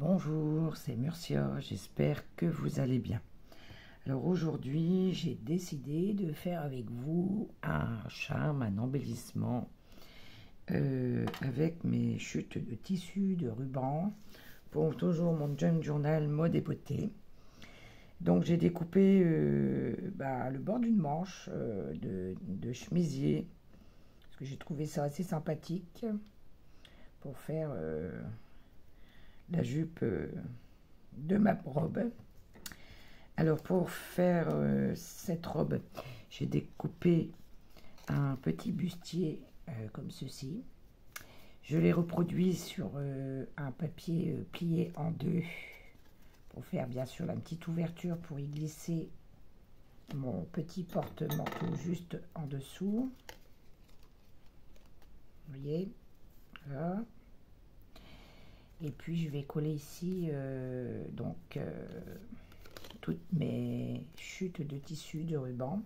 Bonjour, c'est Murcia, j'espère que vous allez bien. Alors aujourd'hui, j'ai décidé de faire avec vous un charme, un embellissement avec mes chutes de tissu, de ruban, pour toujours mon junk journal mode et beauté. Donc j'ai découpé le bord d'une manche de chemisier, parce que j'ai trouvé ça assez sympathique pour faire la jupe de ma robe. Alors pour faire cette robe, j'ai découpé un petit bustier comme ceci. Je l'ai reproduit sur un papier plié en deux pour faire bien sûr la petite ouverture pour y glisser mon petit porte-manteau juste en dessous. Vous voyez, voilà. Et puis je vais coller ici toutes mes chutes de tissu, de ruban.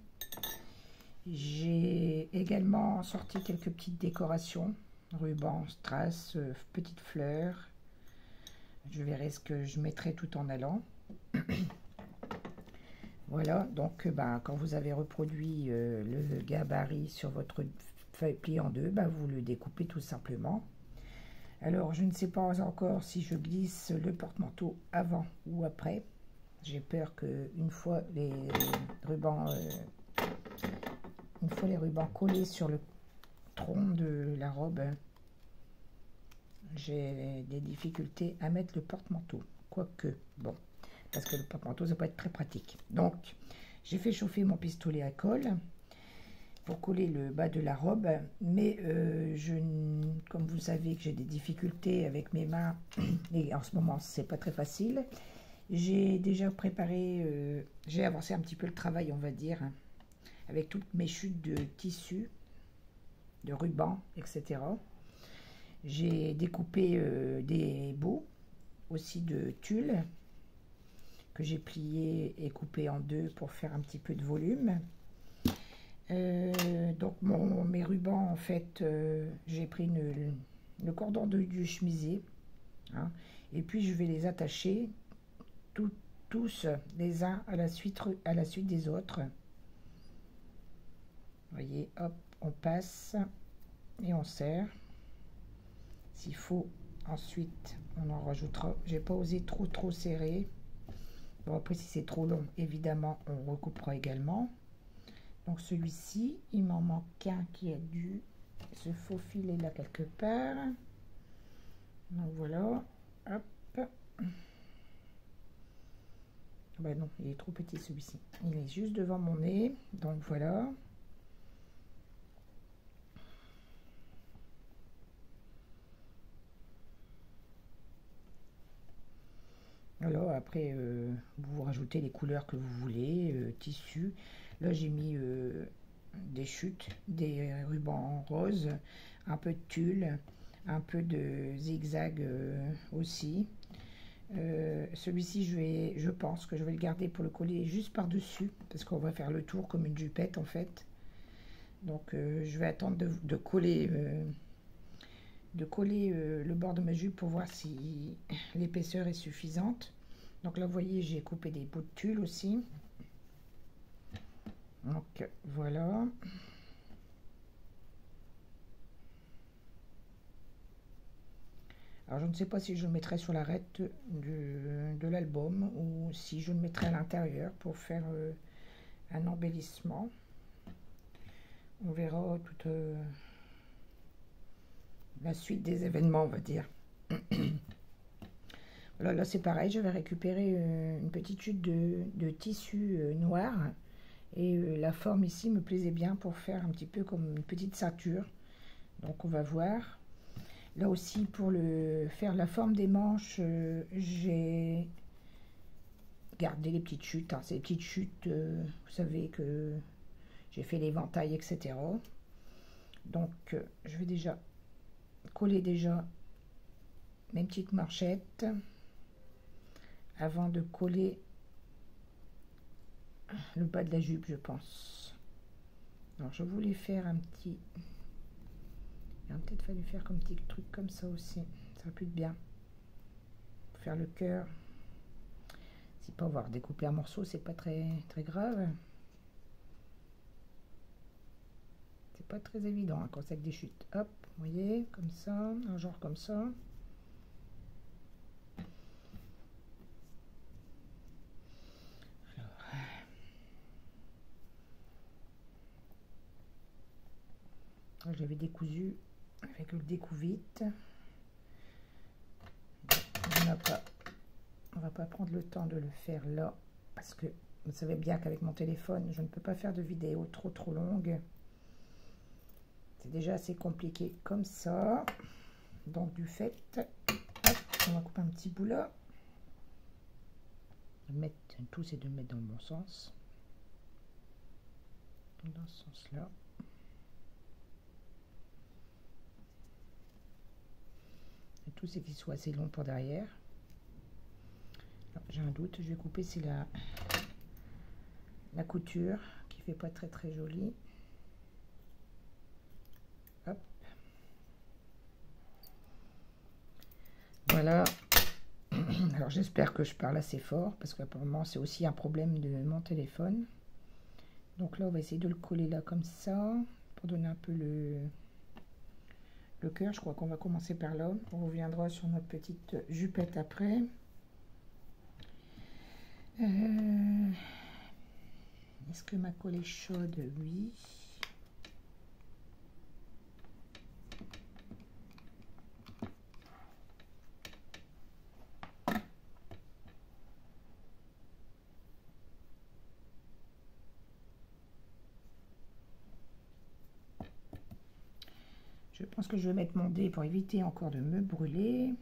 J'ai également sorti quelques petites décorations, ruban, strass, petites fleurs. Je verrai ce que je mettrai tout en allant. Voilà, donc quand vous avez reproduit le gabarit sur votre feuille pliée en deux, vous le découpez tout simplement. Alors, je ne sais pas encore si je glisse le porte-manteau avant ou après. J'ai peur qu'une fois les rubans collés sur le tronc de la robe, j'ai des difficultés à mettre le porte-manteau. Quoique, bon, parce que le porte-manteau, ça peut être très pratique. Donc, j'ai fait chauffer mon pistolet à colle pour coller le bas de la robe, mais comme vous savez que j'ai des difficultés avec mes mains, et en ce moment, c'est pas très facile, j'ai déjà préparé, j'ai avancé un petit peu le travail, on va dire, avec toutes mes chutes de tissu, de ruban, etc. J'ai découpé des bouts, aussi de tulle, que j'ai plié et coupé en deux pour faire un petit peu de volume. Donc mes rubans, en fait, j'ai pris le cordon du chemisier, hein, et puis je vais les attacher tous les uns à la suite des autres. Vous voyez, hop, on passe et on serre. S'il faut, ensuite, on en rajoutera. J'ai pas osé trop serrer. Bon, après, si c'est trop long, évidemment, on recoupera également. Donc celui-ci, il m'en manque un qui a dû se faufiler là quelque part. Donc voilà, hop. Ben non, il est trop petit celui-ci. Il est juste devant mon nez, donc voilà. Alors après, vous rajoutez les couleurs que vous voulez, tissu. Là j'ai mis des chutes, des rubans roses, un peu de tulle, un peu de zigzag aussi. Celui-ci, je pense que je vais le garder pour le coller juste par-dessus, parce qu'on va faire le tour comme une jupette en fait. Donc je vais attendre de coller le bord de ma jupe pour voir si l'épaisseur est suffisante. Donc là, vous voyez, j'ai coupé des bouts de tulle aussi. Donc voilà. Alors je ne sais pas si je le mettrai sur l'arête de l'album ou si je le mettrai à l'intérieur pour faire un embellissement. On verra toute la suite des événements, on va dire. Voilà, là c'est pareil, je vais récupérer une petite chute de tissu noir. Et la forme ici me plaisait bien pour faire un petit peu comme une petite ceinture. Donc on va voir. Là aussi, pour faire la forme des manches, j'ai gardé les petites chutes. Hein. Ces petites chutes, vous savez que j'ai fait l'éventail, etc. Donc je vais déjà coller mes petites marchettes avant de coller le bas de la jupe, je pense. Alors je voulais faire un petit... Il a peut-être fallu faire comme petit truc comme ça aussi. Ça va plus de bien. faire le cœur. Si pas avoir découpé un morceau, c'est pas très grave. C'est pas très évident hein, quand c'est avec des chutes. Hop, vous voyez, comme ça, un genre comme ça. J'avais décousu avec le découvite. On va pas prendre le temps de le faire là parce que vous savez bien qu'avec mon téléphone je ne peux pas faire de vidéo trop longue. C'est déjà assez compliqué comme ça. Donc du fait, hop, on va couper un petit bout là. Mettre tout, c'est de le mettre dans le bon sens. Dans ce sens là. Et tout c'est qu'il soit assez long pour derrière. J'ai un doute, je vais couper, c'est la couture qui fait pas très jolie. Hop. Voilà. Alors j'espère que je parle assez fort parce qu'apparemment c'est aussi un problème de mon téléphone. Donc là on va essayer de le coller là comme ça pour donner un peu le cœur. Je crois qu'on va commencer par là. On reviendra sur notre petite jupette après. Est-ce que ma colle est chaude? Oui. Je pense que je vais mettre mon dé pour éviter encore de me brûler.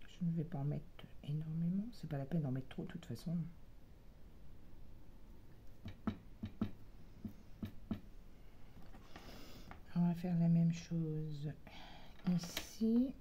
Je ne vais pas en mettre énormément. C'est pas la peine d'en mettre trop de toute façon. On va faire la même chose ici.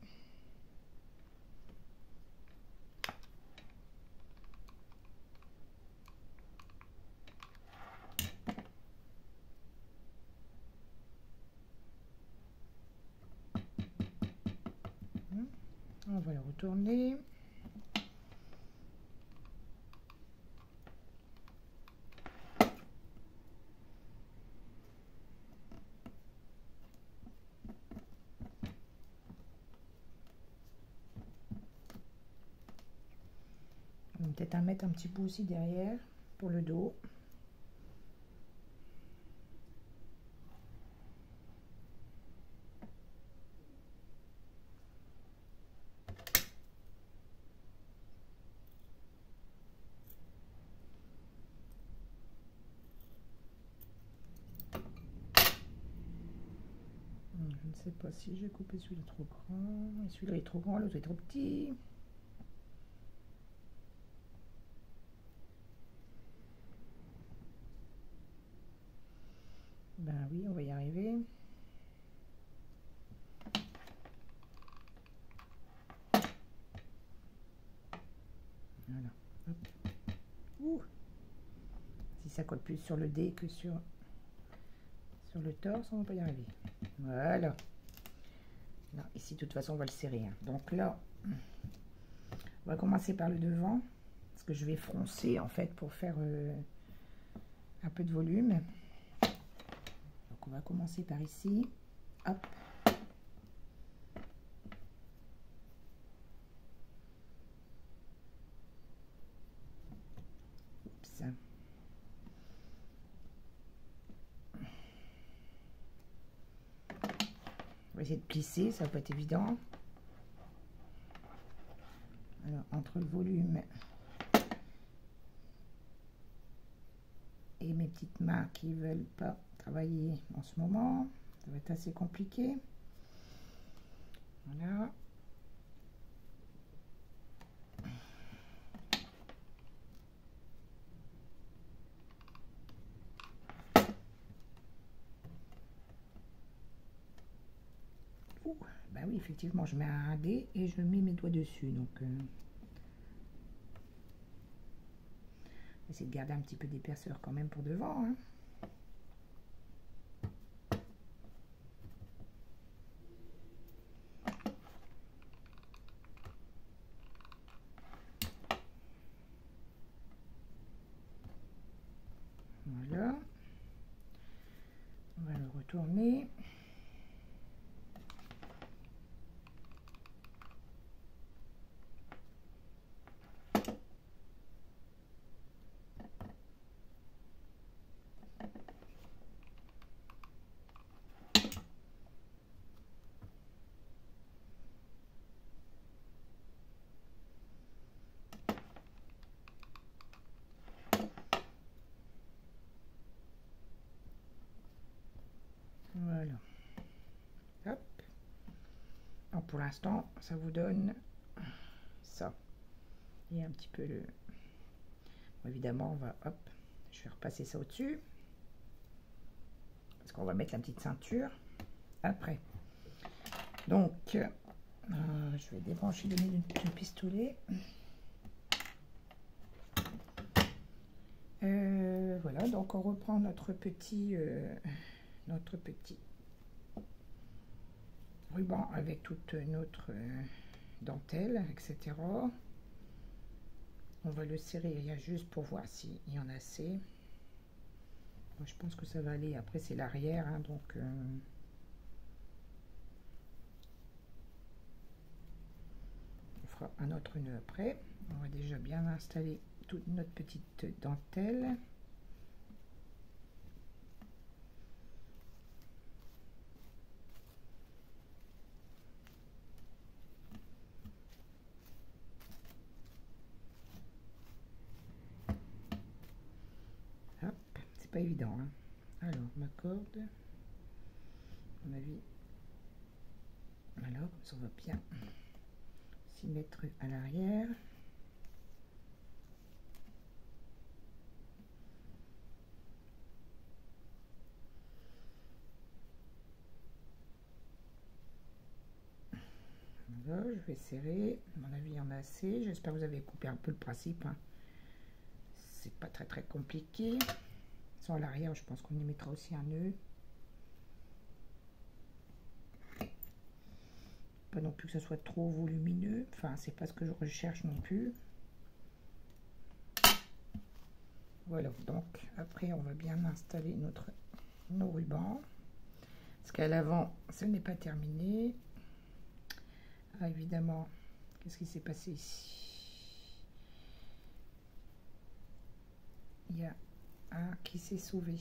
On va le retourner. On va peut-être en mettre un petit peu aussi derrière pour le dos. Je ne sais pas si j'ai coupé celui-là trop grand. Celui-là est trop grand, l'autre est trop petit. Ben oui, on va y arriver. Voilà. Hop. Ouh. Si ça colle plus sur le dé que sur le torse, on va pas y arriver. Voilà. Là, ici, de toute façon, on va le serrer. Hein. Donc là, on va commencer par le devant. Parce que je vais froncer, en fait, pour faire un peu de volume. Donc, on va commencer par ici. Hop. Oups. On va essayer de plisser, ça va pas être évident. Alors, entre le volume et mes petites mains qui veulent pas travailler en ce moment, ça va être assez compliqué. Voilà. Bah oui, effectivement, je mets un dé et je mets mes doigts dessus. Donc, essayer de garder un petit peu d'épaisseur quand même pour devant. Hein. On va le retourner. Voilà. Hop. Alors pour l'instant, ça vous donne ça. Et un petit peu le... Bon, évidemment, on va... Hop. Je vais repasser ça au-dessus. Parce qu'on va mettre la petite ceinture après. Donc, je vais débrancher le pistolet. Voilà, donc on reprend notre petit ruban avec toute notre dentelle, etc. On va le serrer juste pour voir s'il y en a assez. Moi, je pense que ça va aller. Après, c'est l'arrière, hein, donc on fera un autre nœud après. On va déjà bien installer toute notre petite dentelle. Hop, c'est pas évident, hein. Alors, ma corde, à mon avis, alors ça va bien s'y mettre à l'arrière. Voilà, je vais serrer. À mon avis, il y en a assez. J'espère que vous avez coupé un peu le principe, hein. C'est pas très compliqué. Sans l'arrière, je pense qu'on y mettra aussi un nœud. Pas non plus que ça soit trop volumineux. Enfin, c'est pas ce que je recherche non plus. Voilà, donc après, on va bien installer nos rubans. Parce qu'à l'avant, ce n'est pas terminé. Ah, évidemment, qu'est-ce qui s'est passé ici? Il y a un qui s'est sauvé.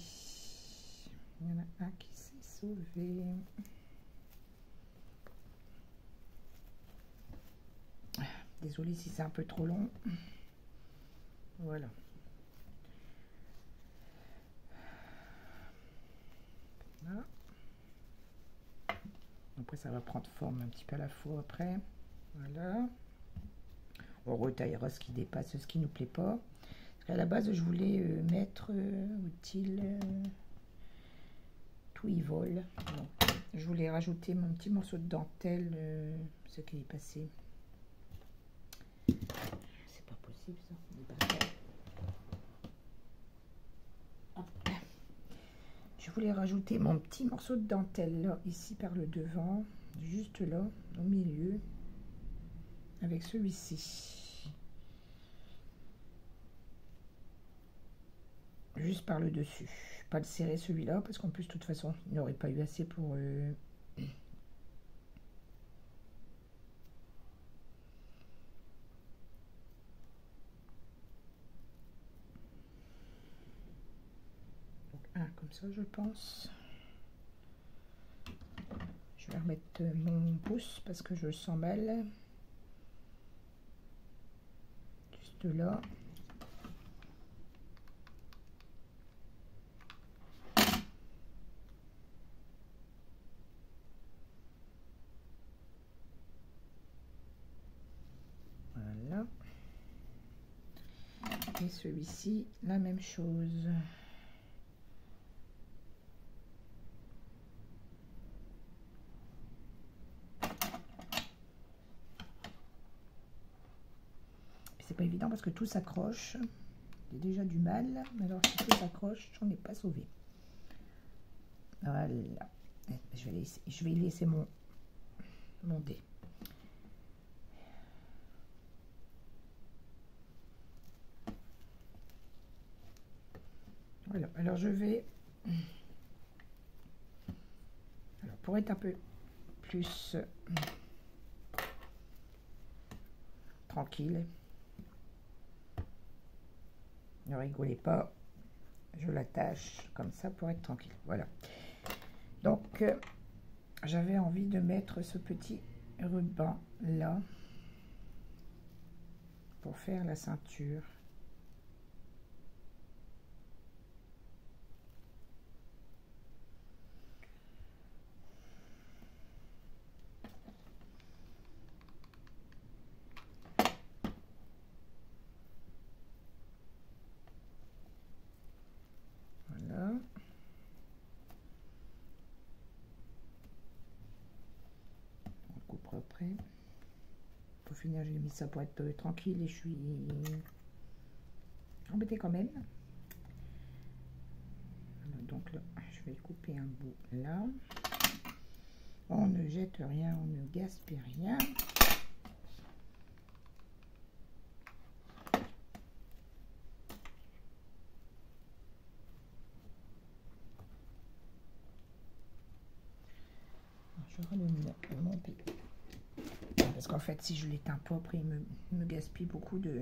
Il y en a un qui s'est sauvé. Désolée si c'est un peu trop long. Voilà. Là. Après, ça va prendre forme un petit peu à la fois après. Voilà. On retaillera ce qui dépasse, ce qui ne nous plaît pas. Parce qu'à la base, je voulais mettre utile tweevil. Je voulais rajouter mon petit morceau de dentelle, ce qui est passé. C'est pas possible ça. Je voulais rajouter mon petit morceau de dentelle là, ici par le devant, juste là, au milieu, avec celui-ci. Juste par le dessus. Pas le serrer celui-là, parce qu'en plus, de toute façon, il n'aurait pas eu assez pour... Donc, comme ça, je pense. Je vais remettre mon pouce parce que je le sens mal. Juste là. Voilà. Et celui-ci, la même chose. C'est pas évident parce que tout s'accroche. J'ai déjà du mal, mais alors si tout s'accroche, j'en ai pas sauvé. Voilà. Je vais laisser mon dé. Voilà. Alors je vais pour être un peu plus tranquille. Ne rigolez pas, je l'attache comme ça pour être tranquille. Voilà. Donc, j'avais envie de mettre ce petit ruban là pour faire la ceinture. Voilà. On coupe après. Pour finir, j'ai mis ça pour être tranquille et je suis embêtée quand même. Voilà, donc là, je vais couper un bout là. On ne jette rien, on ne gaspille rien. Je rallume mon pied. Parce qu'en fait, si je l'éteins pas, après, il me gaspille beaucoup de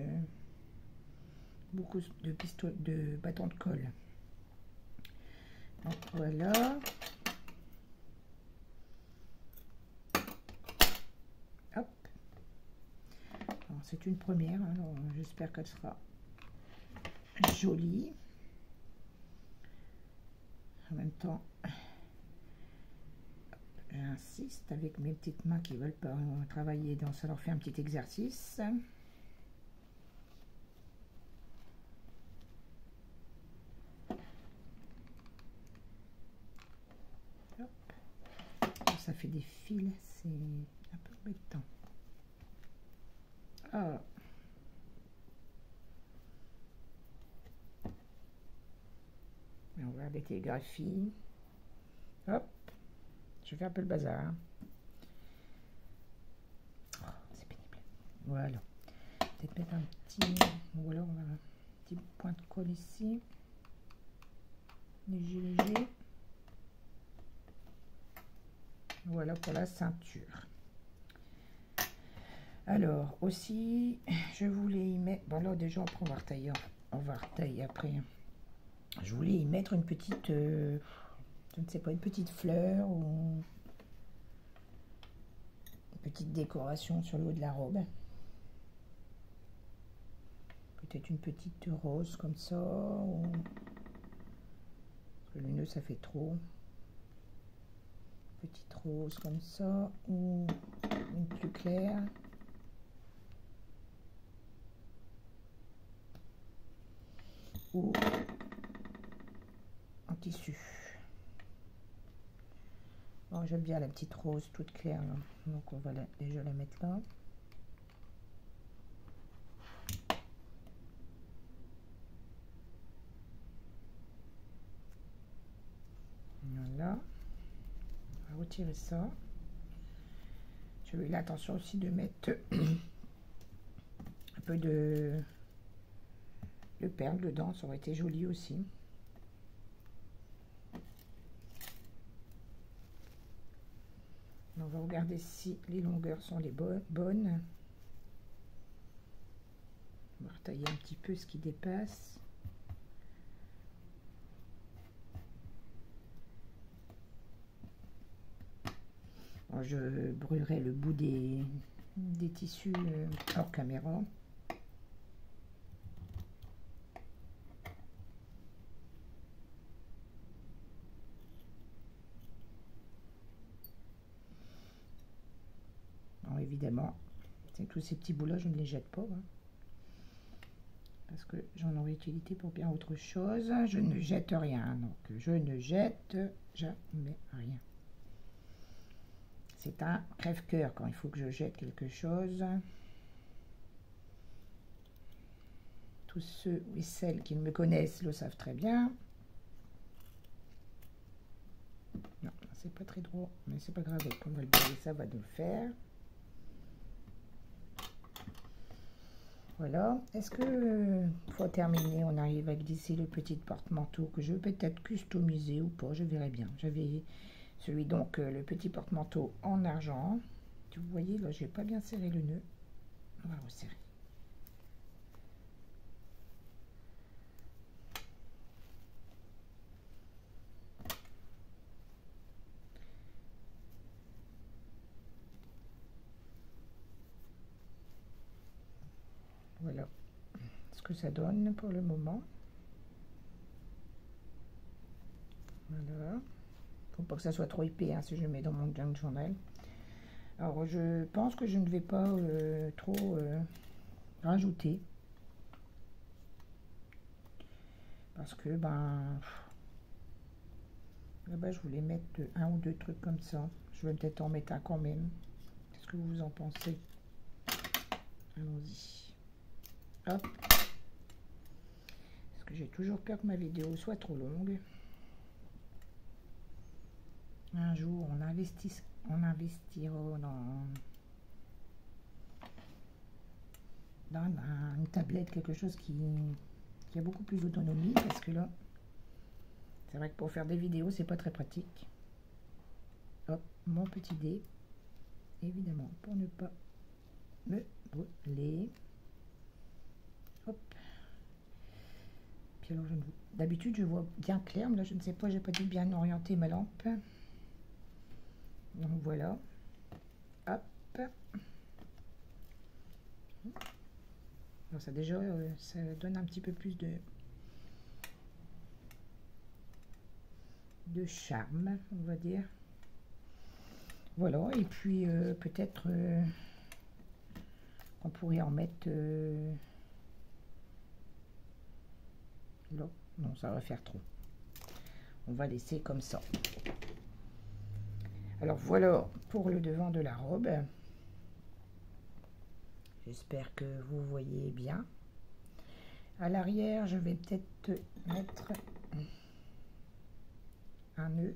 bâtons de colle. Donc voilà. Hop. C'est une première, alors j'espère qu'elle sera jolie. En même temps, j'insiste avec mes petites mains qui veulent pas travailler, donc ça leur fait un petit exercice. Hop. Ça fait des fils, c'est un peu embêtant. Ah. On va regarder les graphies. Hop. Je fais un peu le bazar. Oh, c'est pénible. Voilà. Peut-être mettre un petit, ou alors un petit point de colle ici. Léger, léger. Voilà pour la ceinture. Alors aussi, je voulais y mettre. Bon là déjà on va retailler. On va retailler après. Je voulais y mettre une petite. Je ne sais pas, une petite fleur ou une petite décoration sur le haut de la robe. Peut-être une petite rose comme ça. Ou... Parce que le nœud ça fait trop. Petite rose comme ça. Ou une plus claire. Ou en tissu. Bon, j'aime bien la petite rose toute claire, là. Donc on va déjà la mettre là. Voilà. On va retirer ça. Je vais l'attention aussi de mettre un peu de perles dedans, ça aurait été joli aussi. On va regarder si les longueurs sont les bonnes. On va retailler un petit peu ce qui dépasse. Bon, je brûlerai le bout des tissus hors caméra. Évidemment, tous ces petits bouts là je ne les jette pas, hein, parce que j'en aurai utilité pour bien autre chose. Je ne jette rien, donc je ne jette jamais rien. C'est un crève-cœur quand il faut que je jette quelque chose. Tous ceux et celles qui me connaissent le savent très bien. Non, c'est pas très drôle, mais c'est pas grave, on va le bailler, ça va nous le faire. Voilà. Est-ce que pour terminer, on arrive à glisser le petit porte-manteau que je vais peut-être customiser ou pas, je verrai bien. J'avais Celui donc, le petit porte-manteau en argent. Vous voyez, là, j'ai pas bien serré le nœud. On va resserrer. Voilà ce que ça donne pour le moment. Voilà. Faut pas que ça soit trop épais hein, si je le mets dans mon junk journal. Alors je pense que je ne vais pas trop rajouter. Parce que là-bas je voulais mettre un ou deux trucs comme ça. Je vais peut-être en mettre un quand même. Qu'est-ce que vous en pensez? Allons-y. Hop. Parce que j'ai toujours peur que ma vidéo soit trop longue. Un jour, on investira dans une tablette, quelque chose qui a beaucoup plus d'autonomie, parce que là, c'est vrai que pour faire des vidéos, c'est pas très pratique. Hop, mon petit dé, évidemment, pour ne pas me brûler. Hop. Puis alors, d'habitude, je vois bien clair, mais là, je ne sais pas, j'ai pas dû bien orienter ma lampe. Donc voilà. Hop. Alors ça déjà, ça donne un petit peu plus de charme, on va dire. Voilà, et puis peut-être on pourrait en mettre là. Non, ça va faire trop. On va laisser comme ça. Alors voilà pour le devant de la robe. J'espère que vous voyez bien. À l'arrière, je vais peut-être mettre un nœud.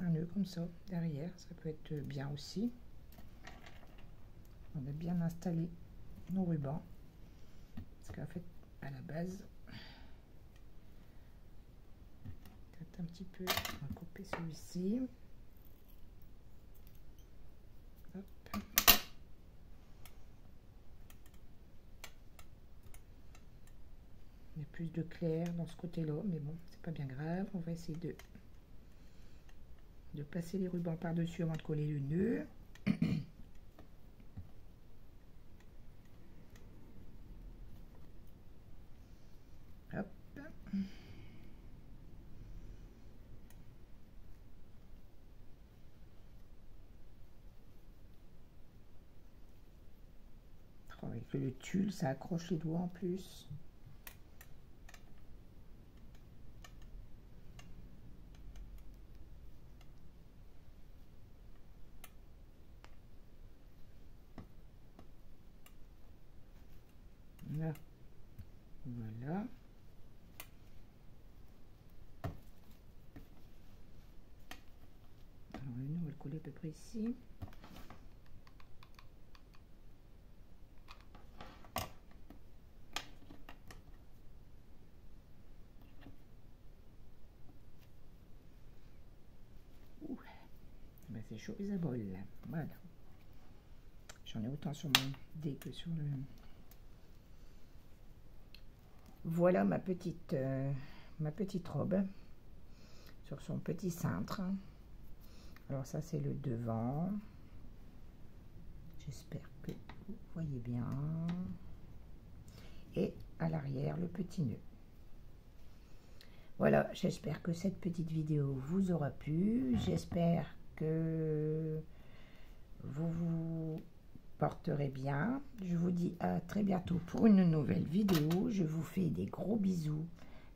Un nœud comme ça, derrière, ça peut être bien aussi. On a bien installé nos rubans. Parce qu'en fait, à la base, peut-être un petit peu, on va couper celui-ci. Il y a plus de clair dans ce côté-là, mais bon, c'est pas bien grave. On va essayer de passer les rubans par-dessus avant de coller le nœud. Hop. Oh, avec le tulle, ça accroche les doigts en plus. Là. Voilà. Alors le nœud, on va le coller à peu près ici. Ben, c'est chaud les aboles. Voilà. J'en ai autant sur mon dé que sur le... Voilà ma petite robe sur son petit cintre. Alors ça c'est le devant. J'espère que vous voyez bien. Et à l'arrière le petit nœud. Voilà, j'espère que cette petite vidéo vous aura plu. J'espère que vous vous porterez bien. Je vous dis à très bientôt pour une nouvelle vidéo. Je vous fais des gros bisous.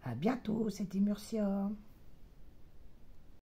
À bientôt, c'était Murcia.